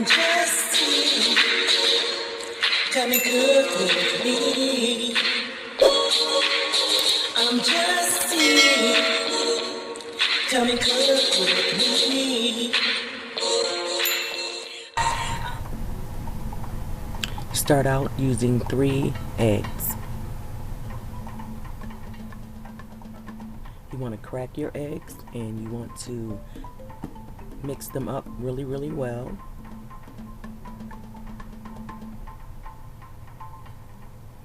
I'm just you. Come and cook with me. I'm just you. Come and cook with me. Start out using 3 eggs. You want to crack your eggs and you want to mix them up really, really well.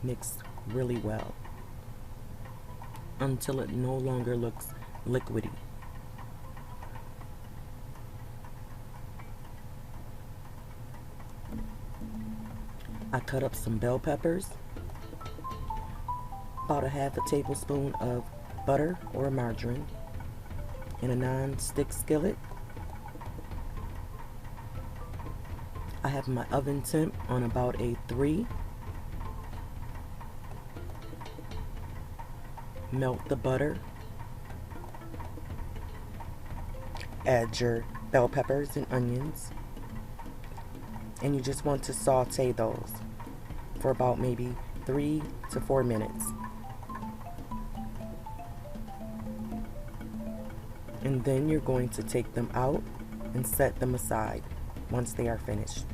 Mix really well until it no longer looks liquidy. I cut up some bell peppers, about a half a tablespoon of butter or margarine in a non-stick skillet. I have my oven temp on about a 3. Melt the butter. Add your bell peppers and onions. And you just want to saute those for about maybe 3 to 4 minutes. And then you're going to take them out and set them aside once they are finished.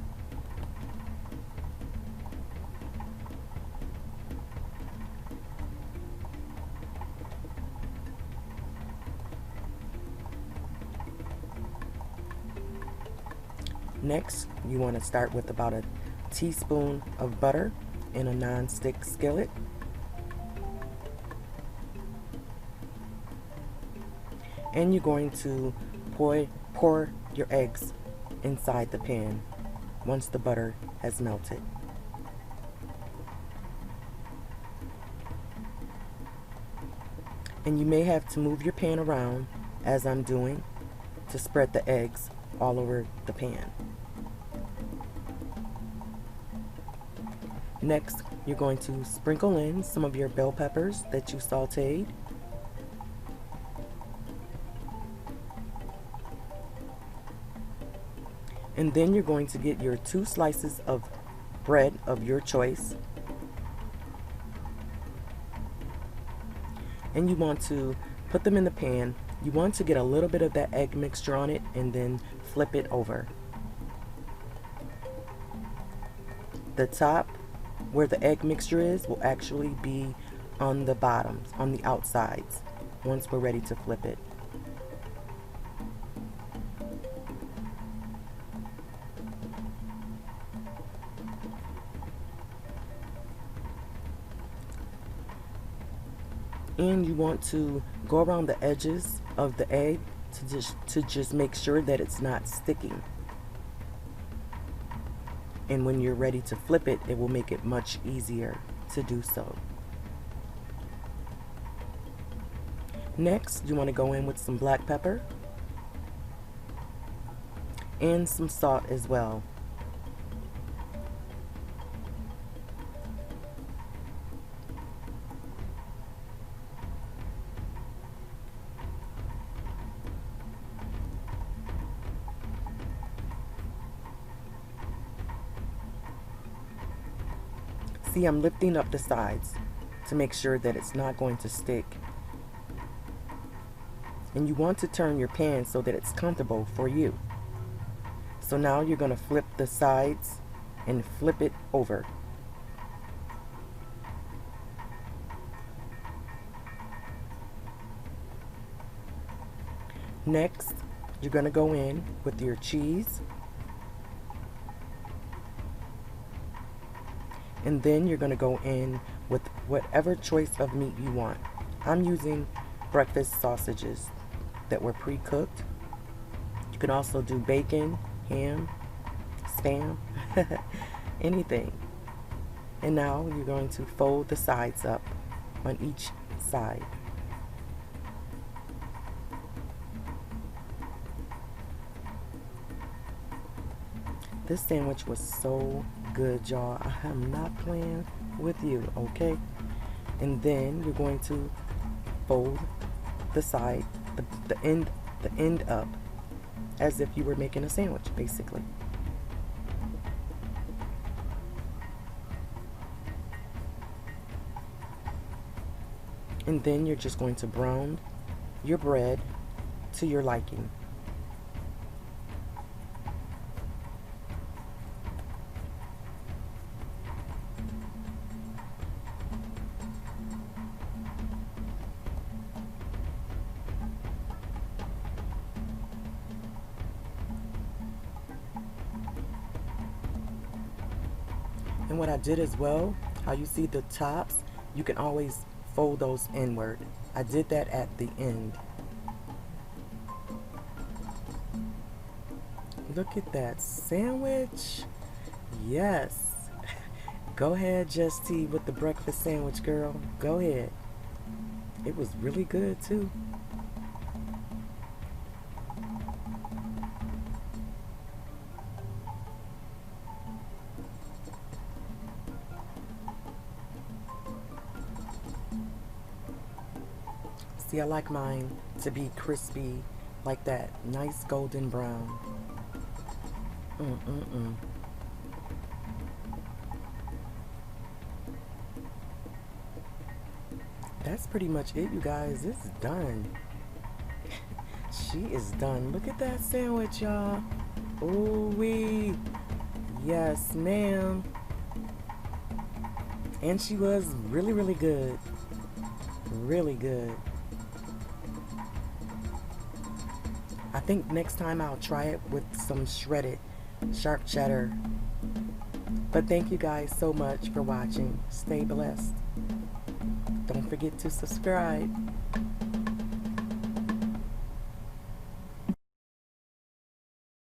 Next, you want to start with about a teaspoon of butter in a non-stick skillet. And you're going to pour your eggs inside the pan once the butter has melted. And you may have to move your pan around, as I'm doing, to spread the eggs all over the pan. Next, you're going to sprinkle in some of your bell peppers that you sauteed. And then you're going to get your 2 slices of bread of your choice. And you want to put them in the pan. You want to get a little bit of that egg mixture on it and then flip it over. The top where the egg mixture is will actually be on the bottoms, on the outsides, once we're ready to flip it. And you want to go around the edges of the egg to just make sure that it's not sticking. And when you're ready to flip it, it will make it much easier to do so. Next, you want to go in with some black pepper and some salt as well. See, I'm lifting up the sides to make sure that it's not going to stick. And you want to turn your pan so that it's comfortable for you. So now you're going to flip the sides and flip it over. Next, you're going to go in with your cheese. And then you're going to go in with whatever choice of meat you want. I'm using breakfast sausages that were pre-cooked. You can also do bacon, ham, spam, anything. And now you're going to fold the sides up on each side. This sandwich was so good, y'all. I am not playing with you, okay? And then you're going to fold the side, the end up, as if you were making a sandwich, basically. And then you're just going to brown your bread to your liking. And what I did as well, how you see the tops, you can always fold those inward. I did that at the end. Look at that sandwich. Yes. Go ahead, Just Tea, with the breakfast sandwich, girl. Go ahead. It was really good too. See, I like mine to be crispy, like that nice golden brown. That's pretty much it, you guys. It's done. She is done. Look at that sandwich, y'all. Ooh-wee. Yes, ma'am. And she was really, really good. Really good. I think next time I'll try it with some shredded sharp cheddar. But thank you guys so much for watching. Stay blessed. Don't forget to subscribe.